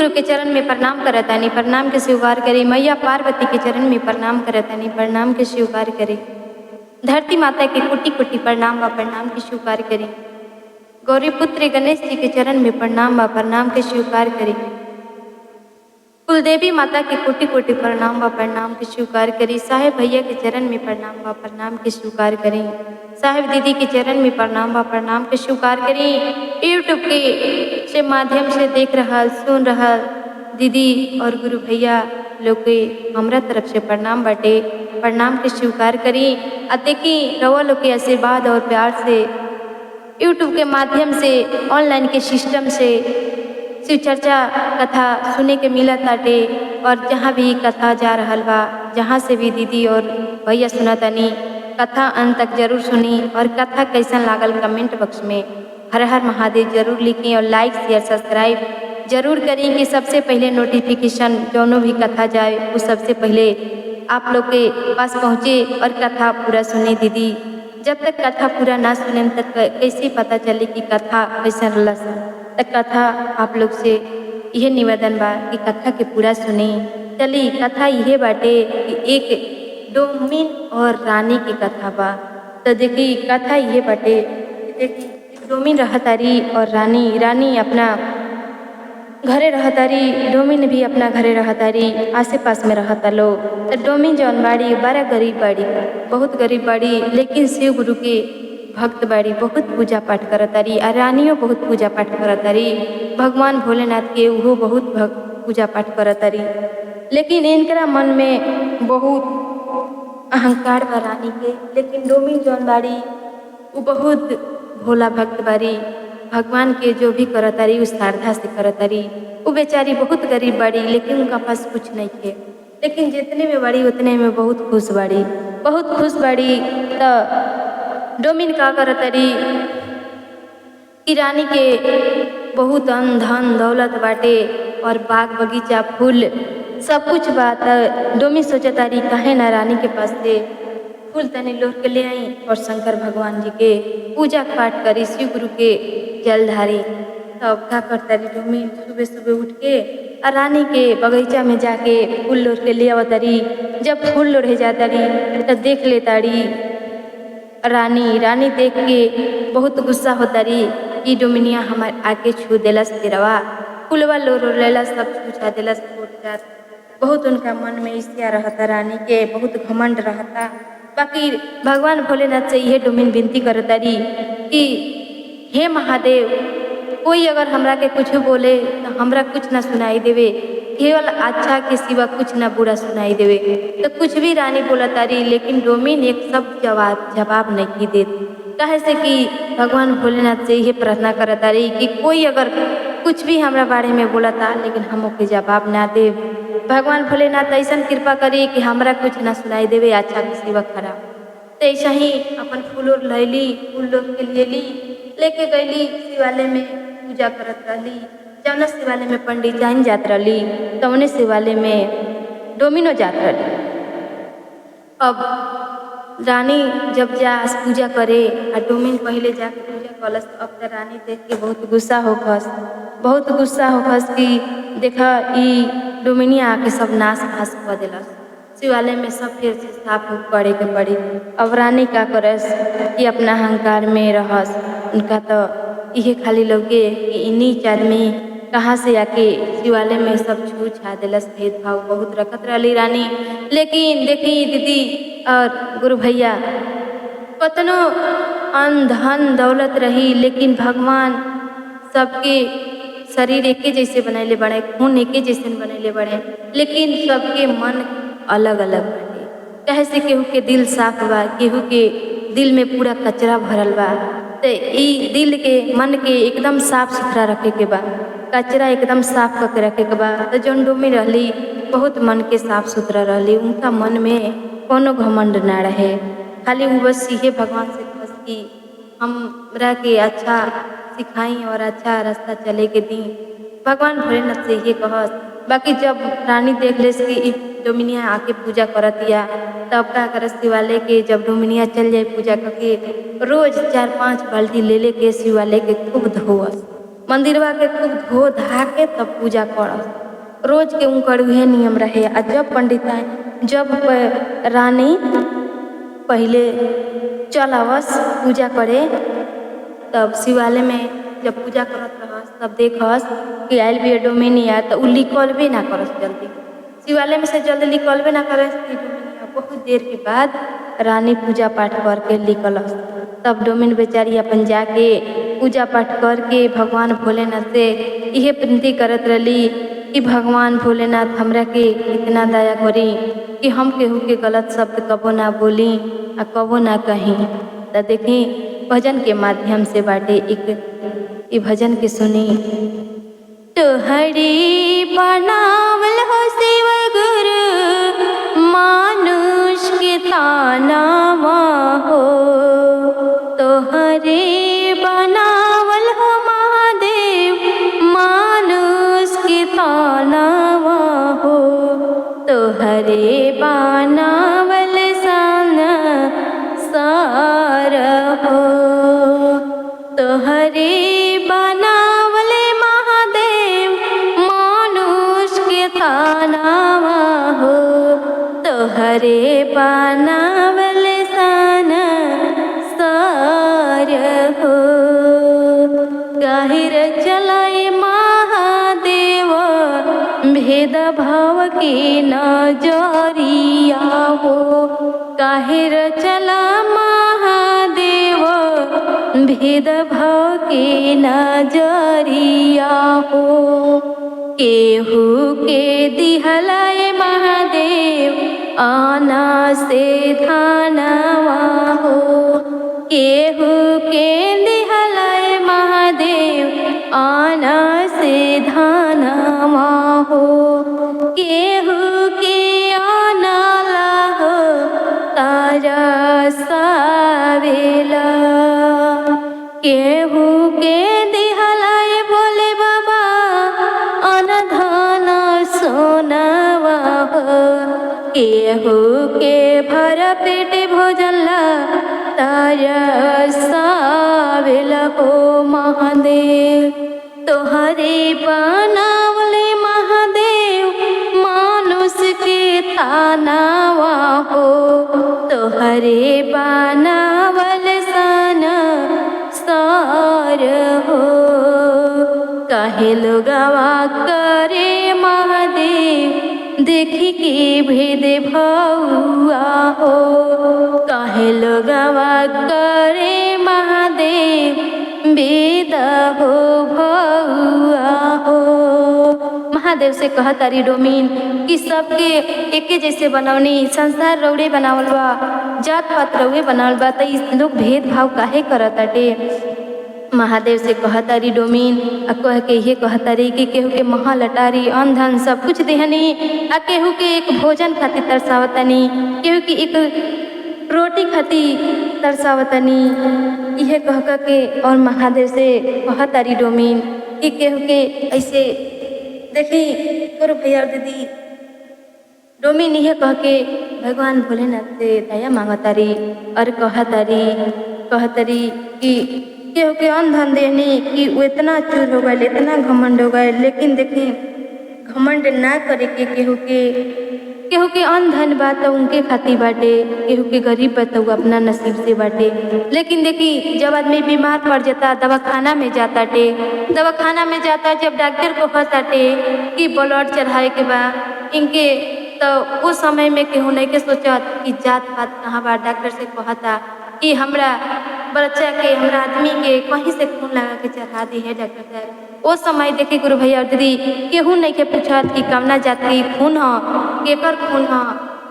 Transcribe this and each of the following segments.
गुरु के चरण में प्रणाम करतानी, प्रणाम के स्वीकार करी। मैया पार्वती के चरण में प्रणाम करतानी, प्रणाम के स्वीकार करी। धरती माता के कोटि कोटि प्रणाम व प्रणाम के स्वीकार करी। गौरी पुत्र गणेश जी के चरण में प्रणाम व प्रणाम के स्वीकार करी। कुलदेवी माता के कोटि कोटि प्रणाम व प्रणाम के स्वीकार करी। साहेब भैया के चरण में प्रणाम व प्रणाम के स्वीकार करी। साहेब दीदी के चरण में प्रणाम व प्रणाम के स्वीकार करी। यूट्यूब के माध्यम से देख रहा सुन रहा दीदी और गुरु भैया लोग के हमरा तरफ से प्रणाम बाटे, प्रणाम के स्वीकार करी। देखी रवा लोग के आशीर्वाद और प्यार से यूट्यूब के माध्यम से ऑनलाइन के सिस्टम से शिव चर्चा कथा सुने के मिला ताटे। और जहाँ भी कथा जा रहा बा, जहाँ से भी दीदी और भैया सुनतानी, कथा अंत तक जरूर सुनी। और कथा कैसा लागल कमेंट बॉक्स में हर हर महादेव जरूर लिखें। और लाइक शेयर सब्सक्राइब जरूर करें कि सबसे पहले नोटिफिकेशन जोनो भी कथा जाए वो सबसे पहले आप लोग के पास पहुँचे और कथा पूरा सुने। दीदी जब तक कथा पूरा ना सुने तक कैसे पता चले कि कथा कैसा रहा तक कथा आप लोग से यह निवेदन बा कि कथा के पूरा सुने। चली कथा यह बाटे कि एक डोमिन और रानी की कथा बा। तो देखी कथा यह बाटे, देखी डोमिन रहतारी और रानी अपना घरे रहतारी, डोमिन भी अपना घरे रहतारी, आसे पास में रहता लो। तो डोमिन जौन बाड़ी बड़ा गरीब बाड़ी, बहुत गरीब बाड़ी, लेकिन शिव गुरु के भक्त बाड़ी, बहुत पूजा पाठ करतारी। और रानियों बहुत पूजा पाठ करतारी, भगवान भोलेनाथ के वो बहुत पूजा पाठ करतारी। लेकिन इनकरा मन में बहुत अहंकार बा रानी के। लेकिन डोमिन जौन बाड़ी वो बहुत भोला भक्त बाड़ी, भगवान के जो भी करतारी उस श्रद्धा से करतारी। वो बेचारी बहुत गरीब बाड़ी, लेकिन उनका पास कुछ नहीं थे। लेकिन जितने में बाड़ी उतने में बहुत खुश बाड़ी, बहुत खुश बाड़ी। तो डोमिन का करतारी कि रानी के बहुत धन दौलत बाटे और बाग बगीचा फूल सब कुछ बात। डोमिन सोचतारी काहे ना रानी के पास से फूल तनी लोग के ले आई और शंकर भगवान जी के पूजा पाठ करी, शिव गुरु के जल ढारी। तब क्या करतारी डोमिन सुबह सुबह उठ के रानी के बगीचा में जाके फूल लोग के ले आवतारी। जब फूल लोढ़े जातारी तो देख लेताड़ी रानी देख के बहुत गुस्सा होतारी कि डोमिनिया हमारे आके छू देलस तेरवा, फूलवा लोर लेला सब छूछा देलस फूट जात। बहुत उनका मन में ईर्ष्या रहता, रानी के बहुत घमंड रहता। बाकी भगवान भोलेनाथ से यह डोमिन विनती करतारी कि हे महादेव, कोई अगर हमरा के कुछ बोले तो हमरा कुछ ना सुनाई देवे, केवल अच्छा के सिवा कुछ ना बुरा सुनाई देवे। तो कुछ भी रानी बोलतारी, लेकिन डोमिन एक सब जवाब नहीं देती। कहे से कि भगवान भोलेनाथ से यह प्रार्थना करतारी कि कोई अगर कुछ भी हमरा बारे में बोलता, लेकिन हम ओके जवाब ना दे। भगवान भोलेनाथ ऐसा कृपा करी कि हमरा कुछ ना सुनाई देवे, अच्छा के सिवा खराब। तो ऐसा ही अपन फूल लैली, फूल लोग के लिए ली, लेके गईली शिवालय में पूजा करत रहली। जौना शिवालय में पंडित जाइन जात रहली, तौने शिवालय में डोमिनो जात रहली। अब रानी जब जा पूजा करे और डोमिन पहले जाके पूजा कलस, अब तो रानी देख के बहुत गुस्सा होखस कि देखा ई डोमिनिया आके सब नाश फास कर देलस। शिवालय में सब फिर से साफ करे के पड़ी। अब रानी का करस कि अपना अहंकार में रहस। उनका तो यह खाली लगे कि इन्हीं आदमी कहाँ से आके शिवालय में सब छू छा देलस, भेदभाव बहुत रखत रही रानी। लेकिन देखी दीदी और गुरु भैया, कतनो धन दौलत रही, लेकिन भगवान सबके शरीर एके जैसे बनैले बड़े, खून एके जैसे बनैले बड़े, लेकिन सबके मन अलग अलग बाटे। कहे से केहू के दिल साफ बा, केहू के दिल में पूरा कचरा भरल बा। तो ई दिल के मन के एकदम साफ सुथरा रखे के बा, कचरा एकदम साफ करके रखे के बा। तो जौन डोमिन रहली बहुत मन के साफ सुथरा रहली, उनका मन में कोनो घमंड ना रहे। खाली वो बस ये भगवान से बस कि हमरा के अच्छा सिखाई और अच्छा रास्ता चले के दी, भगवान भोलेनाथ से ये कहस। बाकी जब रानी देख ले कि डोमिनिया आके पूजा करतिया, तब का कर शिवालय के जब डोमिनिया चल जाए पूजा करके, रोज 4-5 बाल्टी ले के शिवालय के खूब धोवस। मंदिरवा के खूब धो धा के तब पूजा करस। रोज के उनकर उहे नियम रहे। आ जब पंडित आए, जब रानी पहले चल आवस पूजा करे, तब शिवालय में जब पूजा करत रहस तब देखस कि आयल भी डोमिनिया, तो उ निकलबे ना करस जल्दी, शिवालय में से जल्दी निकलबे ना करस। डोमिनिया बहुत देर के बाद रानी पूजा पाठ करके निकलस। तब डोमिन बेचारी अपन जाके पूजा पाठ करके भगवान भोलेनाथ से इहे विनती करत रही कि भगवान भोलेनाथ हमरा के इतना दया करी कि हम केहू के गलत शब्द कबो ना बोली आ कबो ना कहीं। तो देखी भजन के माध्यम से बाटे एक भजन के सुनी। तोहरी बनावल हो शिव गुरु मानुष के तानावा हो, तोहरे बनावल हो महादेव मानुष के तानावा हो, तोहरे बनावल साना सार हो, तोहरे बनावल महादेव मानुष के तानावा हो, तोहरे बनावल साना सार हो। गाहिर चलाए महादेव भेद भाव के नजरिया हो, गाहिर चला महादेव भेद भाव के नजरिया हो। केहू के दिहलाए महादेव आना से धानवा हो, केहू के दिहलाए महादेव आना से धानवा हो, केहू के आना लाहो तारा सावेला, केहू के दिहलाए बोले बाबा अनधान सोनवा हो, केहू के भर पेट भोजन ला तारा सावेला हो महादेव। तोहरे बनावले महादेव मानुष के तानावा हो, तोहरे बनावल साना सार हो। काहे लोगवा करे महादेव देखी के भेद भौआ हो, काहे लोगवा करे महादेव वेद हो भौआ हो। महादेव से कहत तारी डोमिन कि सबके एके जैसे बनवनी, संसार रौड़े बनावल बा, जात पात रौड़े बनावल बा, त इस लोग भेदभाव काहे करत ताटे। महादेव से कहतारी डोमिन आ कह के ये कहतारी कि केहू के महल अटारी अन्न धन सब कुछ देहनी, आ केहू के एक भोजन खातिर तरसावतनी, केहू की एक रोटी खातिर तरसावतनी। यह कह के और महादेव से कहतारी डोमिन कि केहू के ऐसे देखी तोर भैया और दीदी। डोमिन यह कह के भगवान भोलेनाथ से दया मांगतारी और कहतारी कि केहू के अन्न धन देने कि वो इतना चूर हो गए, इतना घमंड हो गए, लेकिन देखी घमंड ना करे के केहू के अन्न धन बा तो उनके खातिर बाटे, केहू के गरीब बा तो वो अपना नसीब से बाटे। लेकिन देखी जब आदमी बीमार पड़ जाता दवाखाना में जाता जब डॉक्टर को कहताटे कि ब्लड चढ़ाए के बा इनके, तो उस समय में केहू नहीं के सोचत कि जात पात कहाँ बा। डॉक्टर से कहता कि हमरा बच्चा के, हमरा आदमी के कहीं से खून लगा के चढ़ा दी है डॉक्टर साहब। उस समय देखे गुरु भैया और दीदी केहू नहीं के पूछत कि कवना जाति खून ह, केकर खून ह,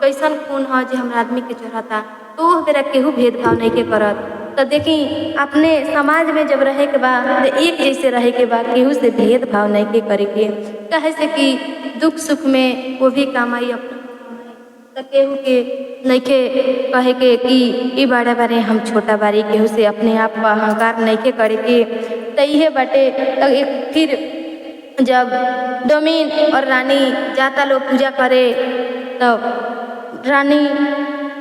कैसन खून ह जो हमरा आदमी के चढ़ाता, तो वो बेरा केहू भेदभाव नहीं के करत। तो देखी अपने समाज में जब रहे के बाद तो एक जैसे रहे के बाद केहू से भेदभाव नहीं के करे के, कहे से कि दुख सुख में वो भी काम आई अपने, तो केहू के नहीं के कहे के कि ई बड़ा बारे हम छोटा बारी, केहू से अपने आप पर अहंकार नहीं के करे के। तो ये बाटे तो एक फिर जब डोमिन और रानी जाता लोग पूजा करे, तब रानी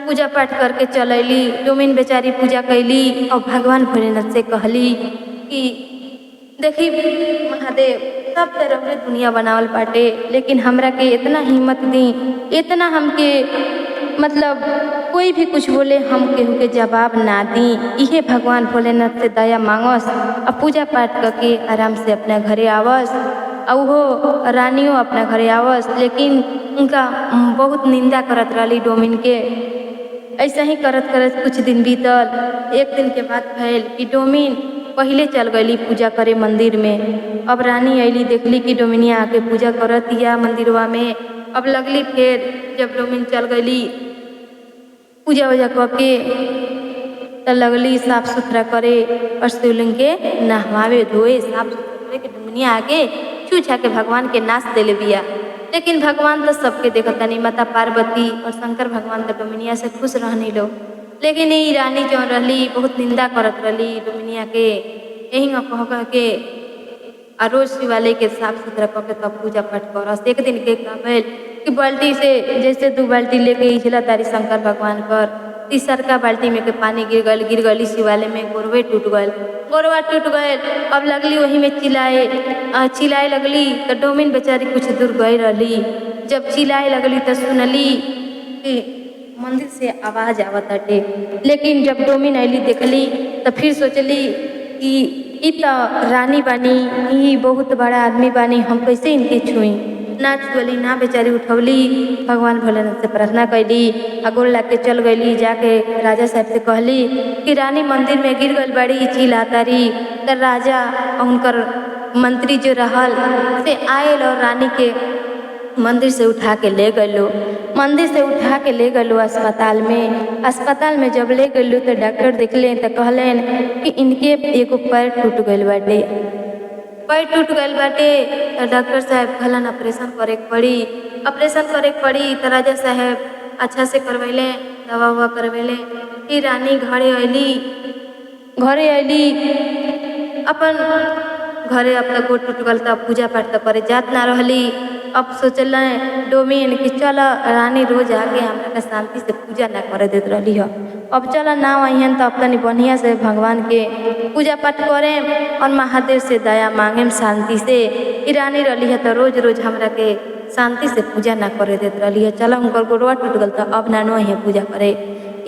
पूजा पाठ करके चलैली, डोमिन बेचारी पूजा कैली और भगवान भोलेनाथ से कहली कि देखी महादेव सब तरह के दुनिया बनावल बाटे, लेकिन हमरा के इतना हिम्मत दी, इतना हमके मतलब कोई भी कुछ बोले हम केहू के जवाब ना दी। इहे भगवान भोलेनाथ से दया मांगस और पूजा पाठ करके आराम से अपना घरे आवस और वो रानियों अपना घरे आवस। लेकिन उनका बहुत निंदा करत रही डोमिन के। ऐसा ही करत करत कुछ दिन बीतल। एक दिन के बाद भैल कि डोमिन पहले चल गई पूजा करे मंदिर में। अब रानी अली देखली कि डोमिनिया आके पूजा करत या मंदिरवा में। अब लगली फिर जब डोमिन चल गई पूजा वूजा करके तो लगली साफ सुथरा करे और शिवलिंग के नहवावे धोए साफ सुथरा करे कि डोमिनिया आगे छू छा के भगवान के नाच दिले बिया। लेकिन भगवान तो सबके देखता नहीं, माता पार्वती और शंकर भगवान तो डोमिनिया से खुश रहनी लो। लेकिन ये रानी जो रही बहुत निंदा करत रही डोमिनिया के। यही कह के और रोज शिवालय के साफ सुथरा करके तब पूजा पाठ करस। एक दिन के भैल कि बाल्टी से जैसे 2 बाल्टी लेके इचला तारी शंकर भगवान पर, तीसरका बाल्टी में के पानी गिर गई शिवालय में। गोरवे टूट गए, गोरवा टूट गए। अब लगली वही में चिल्लाए लगली तो डोमिन बेचारी कुछ दूर गई रही। जब चिल्लाए लगली तो सुनली कि मंदिर से आवाज आवत हटे। लेकिन जब डोमिन अली देखली तो फिर सोचली कि ई तो रानी बानी, ई बहुत बड़ा आदमी बानी, हम कैसे इनके छुई। ना छुअली ना बेचारी उठौली, भगवान भोलेनाथ से प्रार्थना कैली आ गोड़ ला के चल गईली। जाके राजा साहब से कहली कि रानी मंदिर में गिर गई बड़ी चिल्लातारी। तो राजा और उनकर मंत्री जो रहल से आयल और रानी के मंदिर से उठा के ले गलो। मंदिर से उठा के ले गलो अस्पताल में। अस्पताल में जब ले गलो तो डॉक्टर देखले तो कहलन कि इनके एगो पैर टूट गइल बाटे, पैर टूट गइल बाटे। तो डॉक्टर साहब कहलन ऑपरेशन करे के पड़ी, ऑपरेशन करे के पड़ी। तो राजा साहब अच्छा से करवैले, दवा उवा करवैले। फिर रानी घरे अली अपन घरे। अब तक गोड़ टूट गल तब पूजा पाठ तो करे जात ना रहली। अब सोचल डोमिन कि चल रानी रोज आके हमरा के शांति से पूजा ना करे देत रही हो। अब चल ना अहन तो अब तनी बढ़िया से भगवान के पूजा पाठ करें और महादेव से दया मांगेम शांति से। रानी रही है तो रोज रोज हमरा के शांति से पूजा ना करे देत रही है। चल उनकर गोड़वा टूट गल तो अब ना अहे पूजा करे।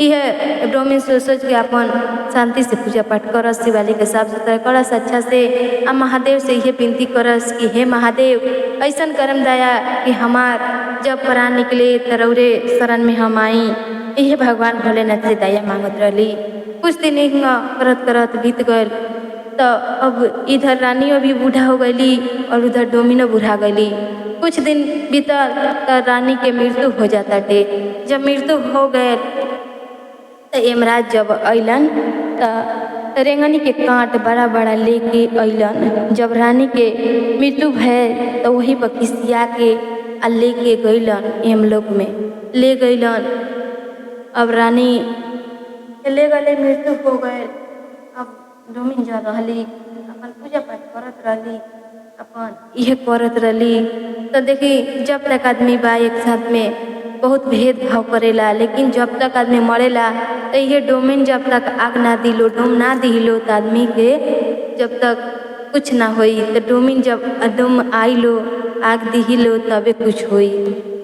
यह डोमिन सोच के अपन शांति से पूजा पाठ करस, शिवालय के साफ सुथरा करस अच्छा से। आ महादेव से यह विनती करस कि हे महादेव ऐसा करम दया कि हमार जब प्राण निकले तरौरे शरण में हम आई। यह भगवान भोलेनाथ से दया मांगत रही। कुछ दिन करत करत बीत गए। तो अब इधर रानियों भी बूढ़ा हो गई और उधर डोमिनो बूढ़ा गई। कुछ दिन बीतल तो रानी के मृत्यु हो जाता टे। जब मृत्यु हो गए तो यमराज जब अलन तो रेंगनी के कांट बड़ा बड़ा लेके अलन। जब रानी के मृत्यु भय तो वही पर खिसिया के आ लेके गईलन यमलोक में ले गईलन। अब रानी ले गए, मृत्यु हो गए। अब डोमिन जा रही अपन पूजा पाठ करत रही, अपन यह करत रही। तो देखी जब तक आदमी बा एक साथ में बहुत भेदभाव करेला, लेकिन जब तक आदमी मरेला तो ये डोमिन जब तक आग ना दिलो, डोम ना दिलो तो आदमी के जब तक कुछ ना होई। तो डोमिन जब डोम आइलो आग दिहिलो तबे कुछ होई।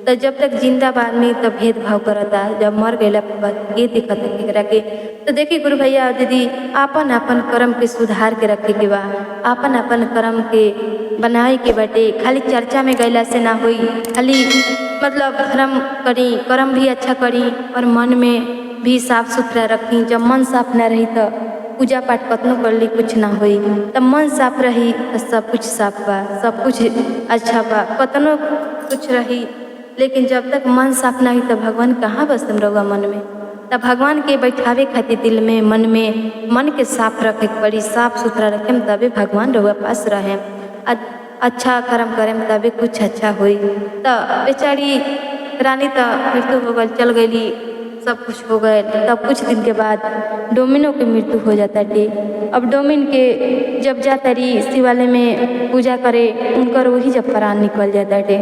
तो जब तक जिंदा बा आदमी तब भेदभाव करता, जब मर गईला के बाद ये दिखता केकरा के। तो देखी गुरु भैया दीदी आपन आपन कर्म के सुधार के रखे के बा, आपन आपन कर्म के बनाए के बाटे। खाली चर्चा में गईला से ना होई, खाली मतलब धर्म करी, कर्म भी अच्छा करी और मन में भी साफ सुथरा रखी। जब मन साफ ना रही तो पूजा पाठ कतनो कर ली कुछ ना होई। तब मन साफ रही तो सब कुछ साफ बा, सब कुछ अच्छा बा, कतनो कुछ रही। लेकिन जब तक मन साफ ना हुई तो भगवान कहाँ बसम रहुआ मन में। तब भगवान के बैठावे खातिर दिल में मन में मन के साफ रखे पड़ी, साफ सुथरा रखें तबे भगवान रहुआ पास रहे। अच्छा कर्म करें तबे कुछ अच्छा होई। तो बेचारी रानी तो मृत्यु हो गई, चल गई, सब कुछ हो गए। तब कुछ दिन के बाद डोमिनो की मृत्यु हो जाता थे। अब डोमिन के जब जाता रही शिवालय में पूजा करे उनकर वही जब प्राण निकल जाता थे।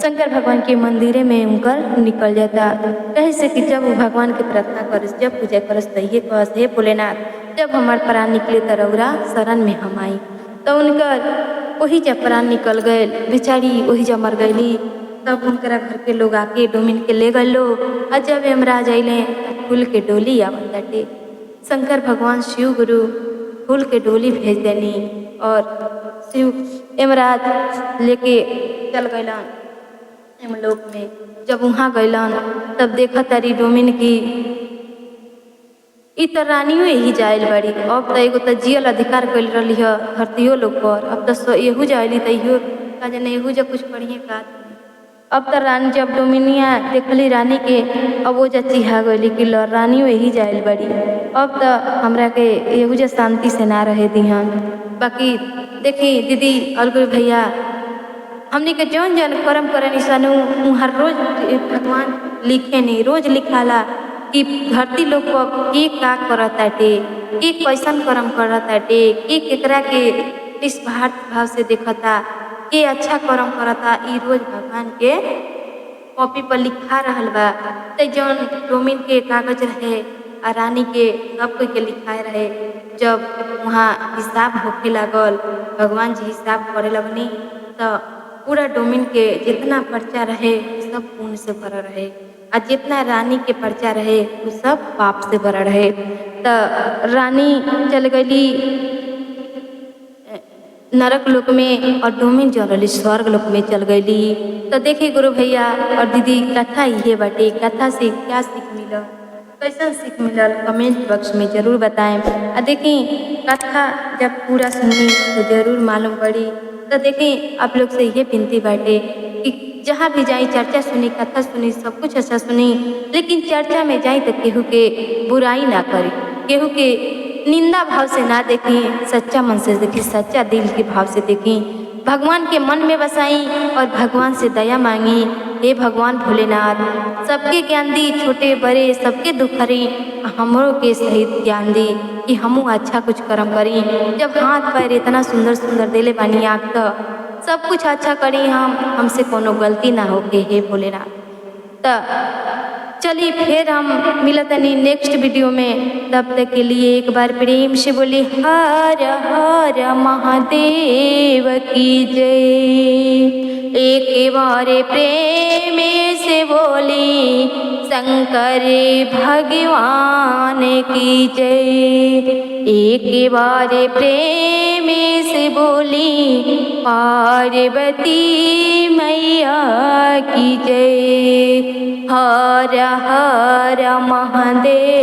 शंकर भगवान के मंदिरे में उनकर निकल जाता। कहे से कि जब वो भगवान की प्रार्थना करस, जब पूजा करस तो ये कहस हे भोलेनाथ जब हमार प्राण निकले तो रौरा शरण में हम आई। तो उनकर वही जब प्राण निकल गए, बेचारी वही जब मर गईली। तब उनकरा घर के लोग आके डोमिन के ले गए लो। और जब यमराज अइले फूल के डोली आवत बाटे। शंकर भगवान शिव गुरु फूल के डोली भेज देनी और शिव यमराज लेके चल गइलन यमलोक में। जब वहाँ गइलन तब देखा तारी डोमिन की इ त रानियो यही जाइल बाड़ी। अब त एगो त जियल अधिकार कइल रहली ह धरतियो लोग पर। अब त एहू जाइली त इहो का जाने एहू जब कुछ पढ़िए का। अब त रानी जब डोमिनिया देखली रानी के, अब वो चिहा गइली कि ल रानियो यही जाइल बाड़ी। अब त हमरा के एहू जा शांति से ना रहे दिहन। बाकी देखी दीदी और भैया, हमनी के जौन जौन कर्म करनी सन हर रोज भगवान लिखे नहीं, रोज लिखाला कि धरती लोग पर के का करताटे, के कैसन कर्म करताटे, के केकरा के निस्वार्थ भाव से देखता, के अच्छा कर्म करता। ई रोज भगवान के कॉपी पर लिखा रहल बा। त जौन डोमिन के कागज रहे आ रानी के सब कोई के लिखाए रहे। जब वहाँ हिसाब होके लागल, भगवान जी हिसाब करे लगनी तो पूरा डोमिन के जितना पर्चा रहे सब पुण्य से भरा रहे और जितना रानी के पर्चा रहे वो सब पाप से भरा रहे। तो रानी चल गई नरक लोक में और डोमिन जल स्वर्ग लोक में चल गई। तो देखिए गुरु भैया और दीदी, कथा ये बाटे, कथा से क्या सीख मिला, कैसा सीख मिलल, कमेंट बॉक्स में जरूर बताएं। और देखिए कथा जब पूरा सुनी तो जरूर मालूम पड़ी। तो देखिए आप लोग से ये विनती बाटे कि जहाँ भी जाई चर्चा सुनी, कथा सुनी, सब कुछ अच्छा सुनी, लेकिन चर्चा में जाई तो केहू के बुराई ना करी, केहू के निंदा भाव से ना देखी, सच्चा मन से देखी, सच्चा दिल के भाव से देखी, भगवान के मन में बसाई और भगवान से दया मांगी। हे भगवान भोलेनाथ, सबके ज्ञान दी, छोटे बड़े सबके दुख हरी, हमरों के सहित ज्ञान दी कि हमू अच्छा कुछ कर्म करी। जब हाथ पैर इतना सुंदर सुंदर देले बानी आँख, तो सब कुछ अच्छा करी, हमसे कोनो गलती ना होके हे भोलेनाथ। तो चलिए फिर हम मिलतनी नेक्स्ट वीडियो में। तब तक के लिए एक बार प्रेम से बोली हर हर महादेव की जय। एक बार प्रेम से बोली शंकर भगवान की जय। एक बार प्रेम से बोली पार्वती मैया की जय। हर हर महादेव।